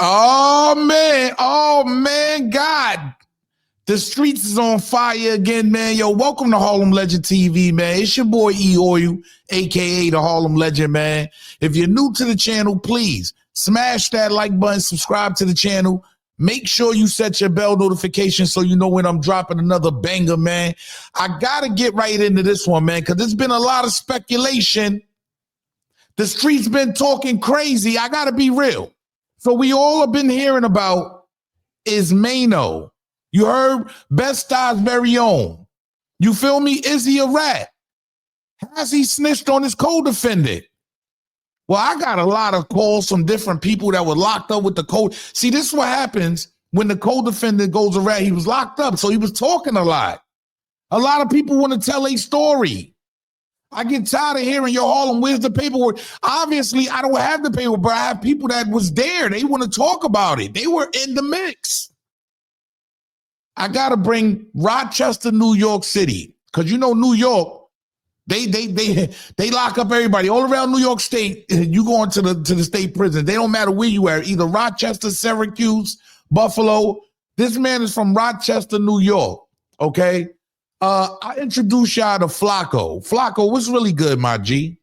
Oh man, God. The streets is on fire again, man. Yo, welcome to Harlem Legend TV, man. It's your boy E Oil, aka the Harlem Legend, man. If you're new to the channel, please smash that like button, subscribe to the channel. Make sure you set your bell notification so you know when I'm dropping another banger, man. I gotta get right into this one, man, because there's been a lot of speculation. The streets been talking crazy. I gotta be real. So we all have been hearing about is Maino. You heard Bedstuy's very own. You feel me? Is he a rat? Has he snitched on his co-defendant? Well, I got a lot of calls from different people that were locked up with the code. See, this is what happens when the co-defendant goes a rat. He was locked up, so he was talking a lot. A lot of people want to tell a story. I get tired of hearing, yo, Harlem, where's the paperwork? Obviously, I don't have the paperwork, but I have people that was there. They want to talk about it. They were in the mix. I got to bring Rochester, New York City, because you know New York, they lock up everybody all around New York State. You go into the state prison. They don't matter where you are, either Rochester, Syracuse, Buffalo. This man is from Rochester, New York. Okay. I introduce y'all to Flacco. Flacco, what's really good, my G?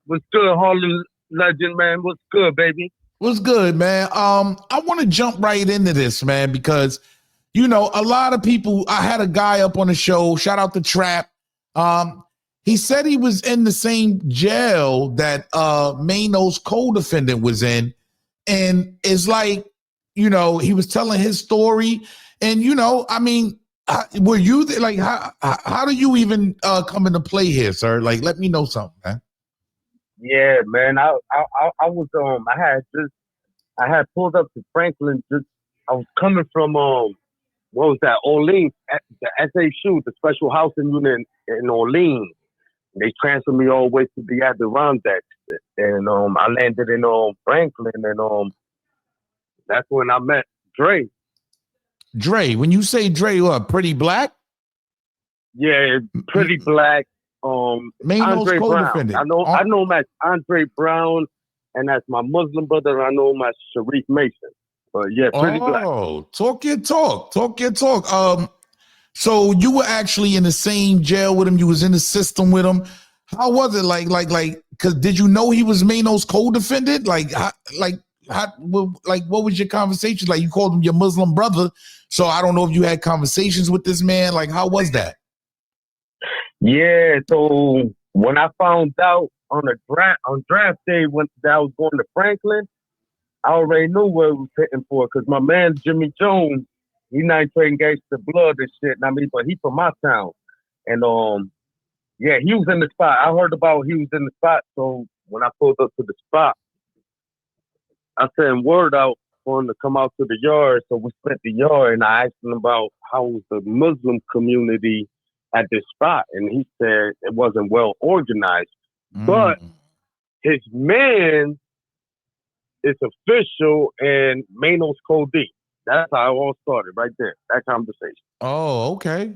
What's good, Harlem Legend, man? What's good, baby? What's good, man? I want to jump right into this, man, because you know, a lot of people, I had a guy up on the show, shout out to Trap. He said he was in the same jail that Maino's co-defendant was in. And it's like, you know, he was telling his story. And, you know, I mean, were you there? Like, how do you even come into play here, sir? Like, let me know something, man. Yeah, man. I was I had pulled up to Franklin. I was coming from what was that? Orleans, the SHU, the Special Housing Unit in Orleans. They transferred me all the way to the Adirondacks, and I landed in Franklin, and that's when I met Dre. Dre, when you say Dre, what? Pretty Black? Yeah, Pretty Black. Maino's Andre co-defendant. Brown. I know him as Andre Brown, and that's my Muslim brother. I know him as Sharif Mason. But yeah, Pretty Black. Oh, talk your talk. Talk your talk. So you were actually in the same jail with him. You was in the system with him. How was it? Because did you know he was Maino's co-defendant? What was your conversation? Like, you called him your Muslim brother. So I don't know if you had conversations with this man. Like, how was that? Yeah. So when I found out on draft day when I was going to Franklin, I already knew what it was hitting for because my man Jimmy Jones, he not trading gangster blood and shit. I mean, but he from my town, and yeah, he was in the spot. I heard about he was in the spot. So when I pulled up to the spot, I sent word out for him to come out to the yard. So we spent the yard, and I asked him about how was the Muslim community at this spot, and he said it wasn't well organized, but his man is official and Maino's Code. That's how it all started right there, that conversation. Oh, okay.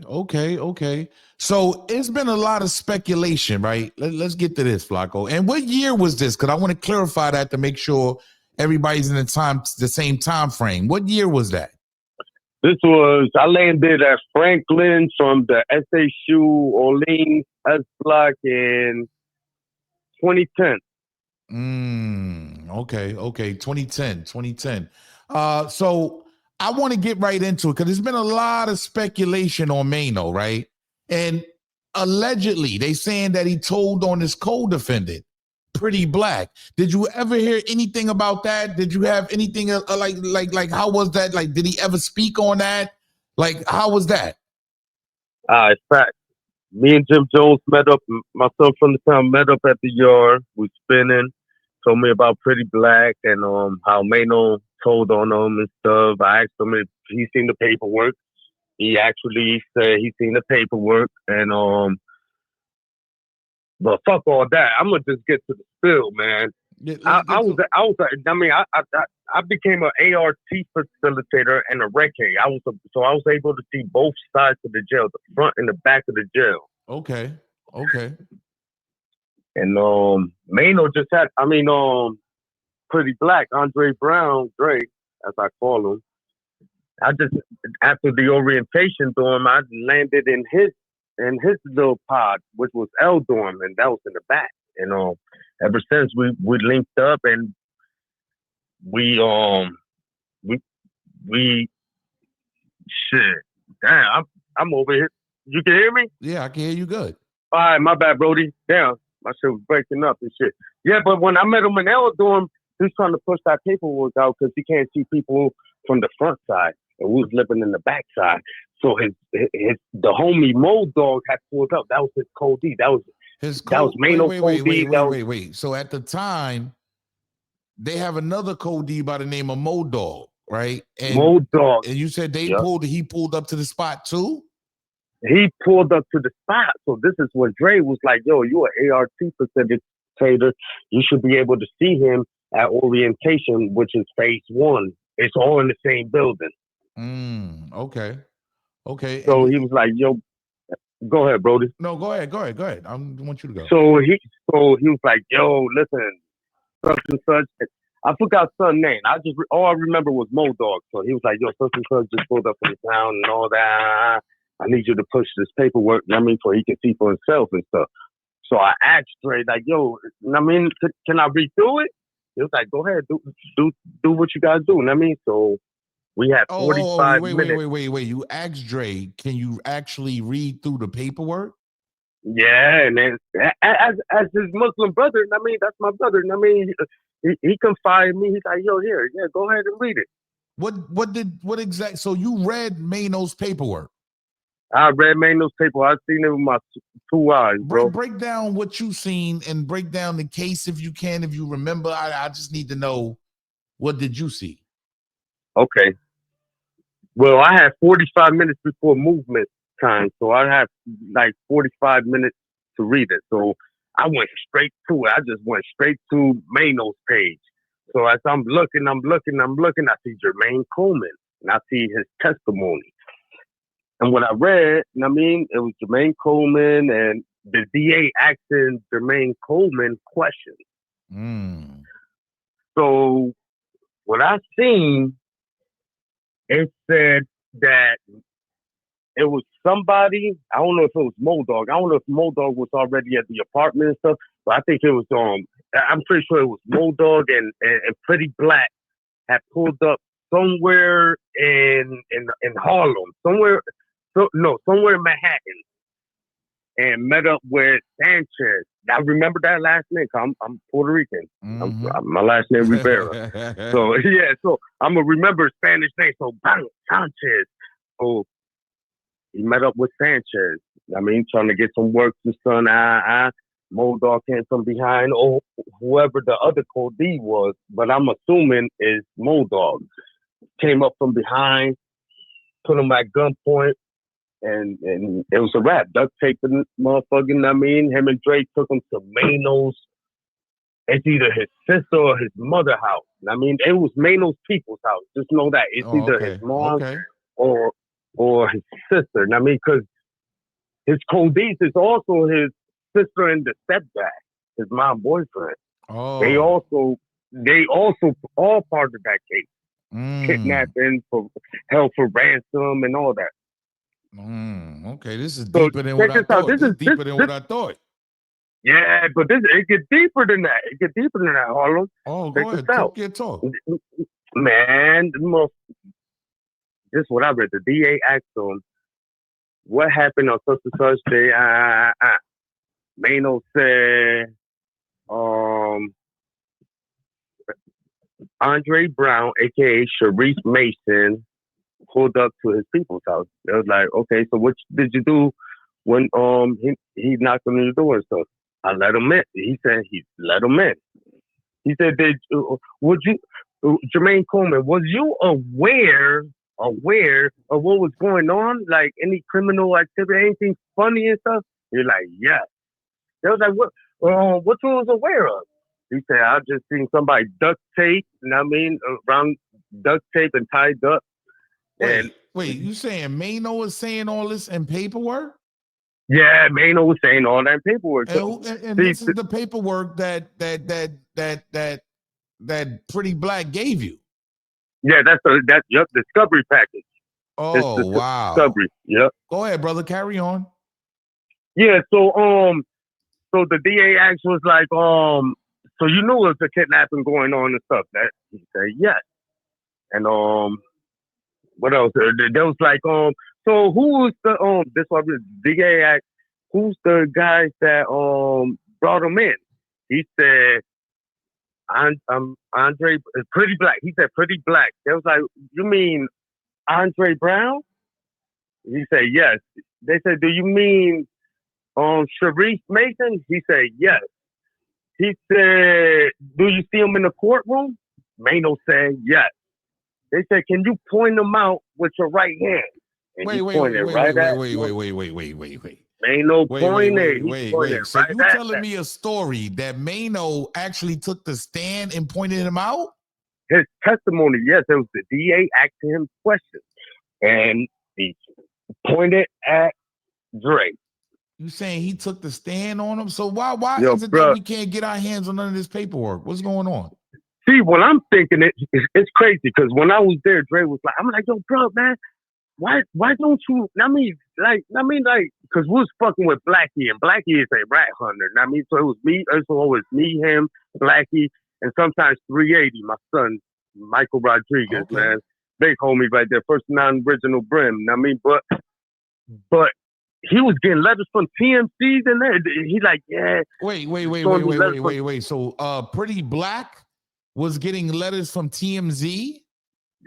So it's been a lot of speculation, right? Let's get to this, Flacco. And what year was this? Because I want to clarify that to make sure everybody's in the same time frame. What year was that? I landed at Franklin from the SHU Orleans S Block in 2010. Okay. 2010. So I want to get right into it because there's been a lot of speculation on Maino, right? And allegedly they saying that he told on his co-defendant, Pretty Black. Did you ever hear anything about that? Did you have anything like how was that? Like, did he ever speak on that? Like, how was that? In fact, me and Jim Jones met up. Myself from the town met up at the yard. We spinning. Told me about Pretty Black and how Maino told on him and stuff. I asked him if he seen the paperwork. He actually said he seen the paperwork, and but fuck all that. I'm gonna just get to the spill, man. Yeah, I became an ART facilitator and a recce. I was able to see both sides of the jail, the front and the back of the jail. Okay. And Maino just had, Pretty Black, Andre Brown, Dre, as I call him. I just after the orientation dorm, I landed in his little pod, which was L dorm, and that was in the back. And ever since we linked up and we we we shit. Damn, I'm over here. You can hear me? Yeah, I can hear you good. All right, my bad, Brody. Damn, my shit was breaking up and shit. Yeah, but when I met him in L dorm, he was trying to push that paperwork out because he can't see people from the front side, and we was living in the back side. So the homie Mo Dog had pulled up. That was his code D. That was Maino Codefendant. Wait. So at the time, they have another code D by the name of Mo Dog, right? And Mo Dog. And you said he pulled up to the spot too? He pulled up to the spot. So this is when Dre was like, yo, you an ART facilitator. You should be able to see him at orientation, which is phase 1. It's all in the same building. Okay. So he was like, yo, go ahead, Brody. No, go ahead. I want you to go. So he was like, yo, listen, such and such. I forgot son's name. All I remember was Mo Dog. So he was like, yo, such and such just pulled up from the town and all that. I need you to push this paperwork, so he can see for himself and stuff. So I asked Dre, like, yo, can I read through it? He was like, go ahead, do what you guys do. So we had 45 minutes. Wait. You asked Dre, can you actually read through the paperwork? Yeah, and then as his Muslim brother, that's my brother. He confided in me. He's like, yo, here, yeah, go ahead and read it. What exact? So you read Maino's paperwork? I read Maino's paperwork. I've seen it with my 2 eyes, bro. Break down what you've seen and break down the case if you can, if you remember. I just need to know, what did you see? Okay. Well, I had 45 minutes before movement time, so I had like 45 minutes to read it. So I went straight to it. I just went straight to Maino's page. So as I'm looking, I see Jermaine Coleman, and I see his testimony. And what I read, it was Jermaine Coleman, and the DA asking Jermaine Coleman questions. So what I seen, it said that it was somebody. I don't know if it was Mo Dog. I don't know if Mo Dog was already at the apartment and stuff, but I think it was I'm pretty sure it was Mo Dog and Pretty Black had pulled up somewhere in Harlem, somewhere in Manhattan, and met up with Sanchez. I remember that last name. I'm Puerto Rican. My last name Rivera. So I'm gonna remember Spanish name. So Sanchez. So he met up with Sanchez. Trying to get some work to son. Mo Dog came from behind, or whoever the other code D was, but I'm assuming is Mo Dog. Came up from behind, put him at gunpoint, and it was a wrap. Duct taped the motherfucking, him and Drake took him to Maino's. It's either his sister or his mother house. It was Maino's people's house. Just know that. It's either his mom or his sister. Because his Codis is also his sister and the stepdad, his mom boyfriend. They also all part of that case. Kidnapping, held for ransom, and all that. Okay, this is deeper than what I thought. This is deeper than what I thought. Yeah, but it gets deeper than that. Harlem. Oh, go ahead. Talk. Man, this is what I read. The DA asked him, what happened on such and such day? Maino said, Andre Brown, a.k.a. Sharice Mason, pulled up to his people's house. They was like, okay, so what did you do when he knocked on the door and stuff? I let him in. He said he let him in. He said, Jermaine Coleman, was you aware of what was going on? Like any criminal activity, anything funny and stuff? He's like, yeah. They was like, what you was aware of? He said, I just seen somebody duct tape, around duct tape and tied up. Wait, you saying Maino is saying all this in paperwork? Yeah, Maino was saying all that in paperwork. And this is the paperwork that that Pretty Black gave you. Yeah, that's Discovery package. Oh, wow. Discovery. Yep. Go ahead, brother. Carry on. Yeah. So the DA asked was like, so you knew it was a kidnapping going on and stuff. That he said yes. And what else? There was like, so who was this was the DA asked, who's the guys that brought him in? He said, Andre, Pretty Black. He said Pretty Black. They was like, you mean Andre Brown? He said yes. They said, do you mean Sharice Mason? He said yes. He said, do you see him in the courtroom? Maino said yes. They said, can you point him out with your right hand? And Wait. Maino pointed. Wait. So you telling me a story that Maino actually took the stand and pointed him out? His testimony, yes, it was the DA asking him questions. And he pointed at Dre. You saying he took the stand on him? So why is it bro, that we can't get our hands on none of this paperwork? What's going on? See, when I'm thinking it's crazy because when I was there, Dre was like, I'm like, yo, bro, man, why don't you? Because we was fucking with Blackie, and Blackie is a rat hunter. So it was me, him, Blackie, and sometimes 380, my son, Michael Rodriguez, man, big homie right there, first non-original Brim. But he was getting letters from TMCs and there. He like, yeah. Wait. So, Pretty Black was getting letters from TMZ.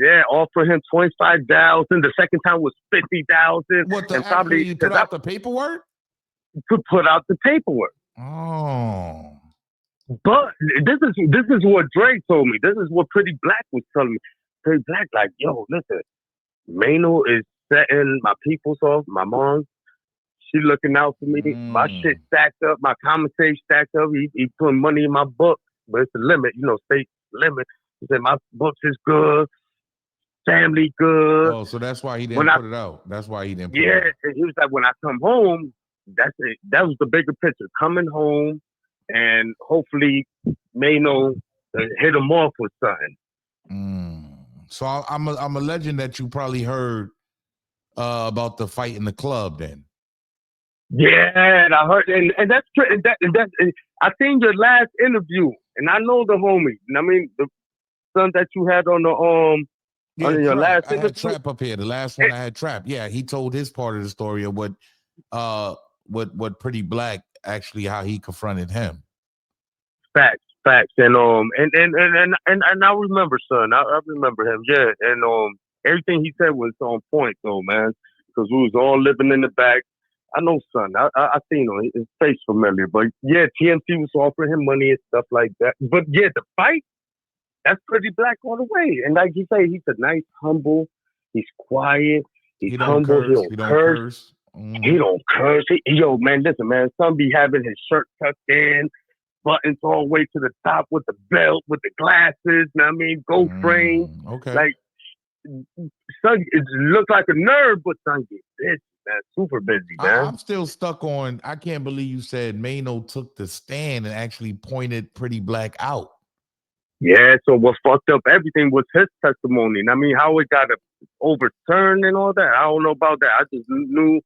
Yeah, offer him 25,000. The second time was 50,000. What the probably put out the paperwork? To put out the paperwork. Oh. But this is what Dre told me. This is what Pretty Black was telling me. Pretty Black, like, yo, listen, Maino is setting my peoples off, my mom. She looking out for me. My shit stacked up. My commentary stacked up. He putting money in my book, but it's a limit, state limit. He said my books is good. Family good. Oh, so that's why he didn't put it out. That's why he didn't put it out. Yeah, he was like, when I come home, that's it. That was the bigger picture. Coming home and hopefully Maino hit him off with something. So I'm a legend that you probably heard about the fight in the club then. Yeah, I heard, and that's true. I seen your last interview, and I know the homie. The son that you had on the your last interview. I had Trap up here. The last one I had Trap. Yeah, he told his part of the story of what Pretty Black actually how he confronted him. Facts, and I remember, son. I remember him. Yeah, and everything he said was on point, though, man. Because we was all living in the back. I know, son. I seen him. His face familiar. But yeah, TMC was offering him money and stuff like that. But yeah, the fight, that's Pretty Black all the way. And like you say, he's a nice, humble. He's quiet. He's humble. He don't curse. He don't curse. Yo, man, listen, man. Son be having his shirt tucked in, buttons all the way to the top with the belt, with the glasses. Gold frame. Okay. Like, son, it looks like a nerd, but son get busy. Man, super busy, man. I'm still stuck on. I can't believe you said Maino took the stand and actually pointed Pretty Black out. Yeah, so what fucked up everything was his testimony. How it got overturned and all that. I don't know about that. I just knew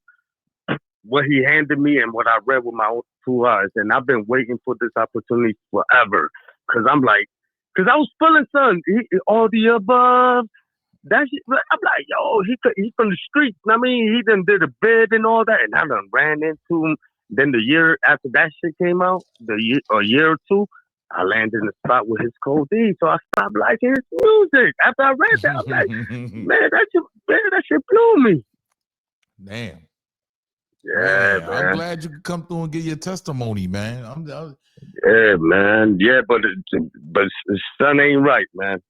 what he handed me and what I read with my own 2 eyes, and've been waiting for this opportunity forever. Because I was feeling son, all the above. That shit, I'm like, yo, he from the streets. He done did a bid and all that, and I done ran into him. Then the year after that shit came out, a year or two, I landed in the spot with his Code D. So I stopped liking his music. After I read that, I'm like, man, that shit blew me. Damn. Yeah, man. I'm glad you could come through and give your testimony, man. Yeah, man. Yeah, but son ain't right, man.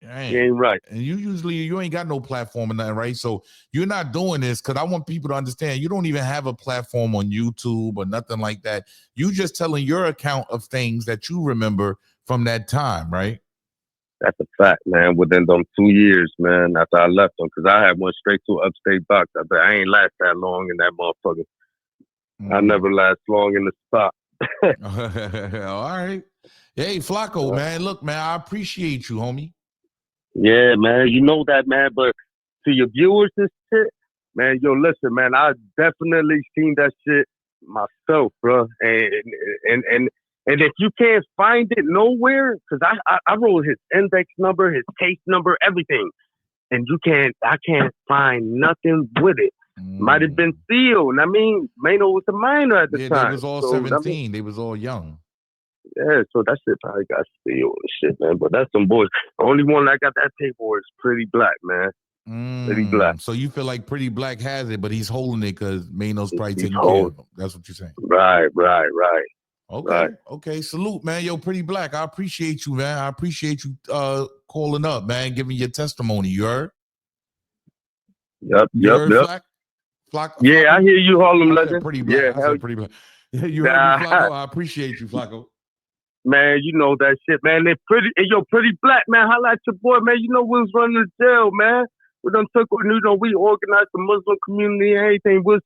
He ain't right. And you ain't got no platform or nothing, right? So you're not doing this because I want people to understand you don't even have a platform on YouTube or nothing like that. You just telling your account of things that you remember from that time, right? That's a fact, man. Within them 2 years, man, after I left them, because I had went straight to upstate box. I ain't last that long in that motherfucker. I never last long in the spot. All right. Hey, Flacco, man. Look, man, I appreciate you, homie. Yeah, man. You know that, man. But to your viewers and shit, man, yo, listen, man. I definitely seen that shit myself, bro. And if you can't find it nowhere, because I wrote his index number, his case number, everything, and I can't find nothing with it. Might have been sealed. I mean, Maino was a minor at the time. Yeah, they was all 17. They was all young. Yeah, so that shit probably got sealed and shit, man. But that's some boys. The only one I got that paperwork is Pretty Black, man. Pretty Black. So you feel like Pretty Black has it, but he's holding it because Maino's probably taking care of him. That's what you're saying. Right. Okay. Salute, man. Yo, Pretty Black, I appreciate you, man. I appreciate you calling up, man, giving your testimony. You heard? Yep. Flacco? Yeah, I hear you, Harlem Legend. Pretty Black. Yeah, I said Pretty Black. You heard me, Flacco? I appreciate you, Flacco. Man, you know that shit, man. Pretty Black, man. Holla at your boy, man. You know we was running the jail, man. We done took, we organized the Muslim community and everything. We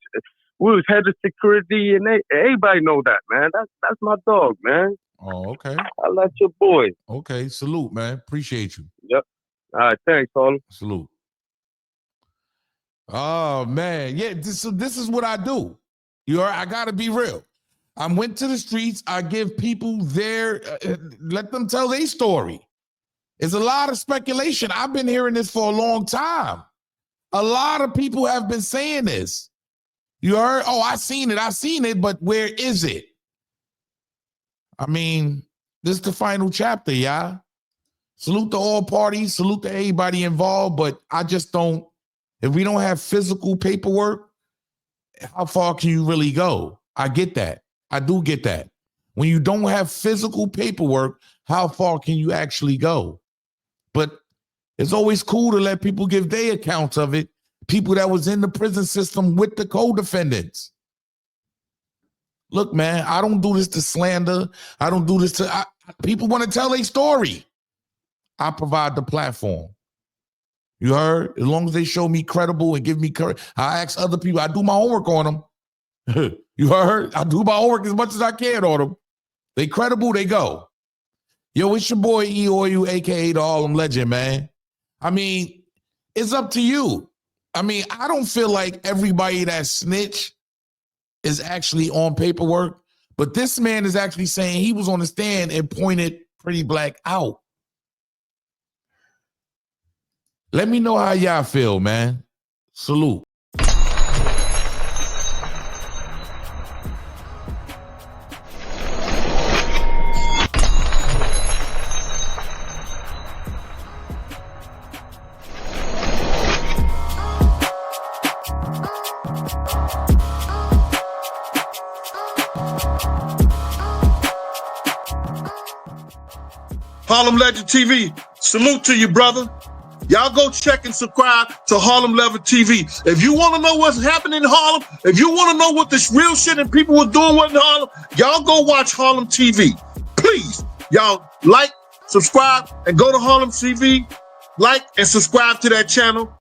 was head of security, and everybody know that, man. That's my dog, man. Oh, okay. Holla at your boy. Okay, salute, man. Appreciate you. Yep. All right, thanks, Harlem. Salute. Oh man, yeah. This is what I do. I gotta be real. I went to the streets. I give people let them tell their story. It's a lot of speculation. I've been hearing this for a long time. A lot of people have been saying this. You heard? Oh, I seen it, but where is it? I mean, this is the final chapter, y'all. Salute to all parties, salute to everybody involved, but I just don't. If we don't have physical paperwork, how far can you really go? I get that. I do get that. When you don't have physical paperwork, how far can you actually go? But it's always cool to let people give their accounts of it. People that was in the prison system with the co-defendants. Look, man, I don't do this to slander. I don't do this to, people want to tell a story. I provide the platform. You heard? As long as they show me credible and give me courage. I ask other people. I do my homework on them. You heard? I do my homework as much as I can on them. They credible, they go. Yo, it's your boy E-Oil, a.k.a. the Harlem Legend, man. I mean, it's up to you. I mean, I don't feel like everybody that snitch is actually on paperwork, but this man is actually saying he was on the stand and pointed Pretty Black out. Let me know how y'all feel, man. Salute. Harlem Legend TV, salute to you, brother. Y'all go check and subscribe to Harlem Legend TV. If you want to know what's happening in Harlem, if you want to know what this real shit and people were doing in Harlem, y'all go watch Harlem TV. Please, y'all like, subscribe, and go to Harlem TV, like, and subscribe to that channel.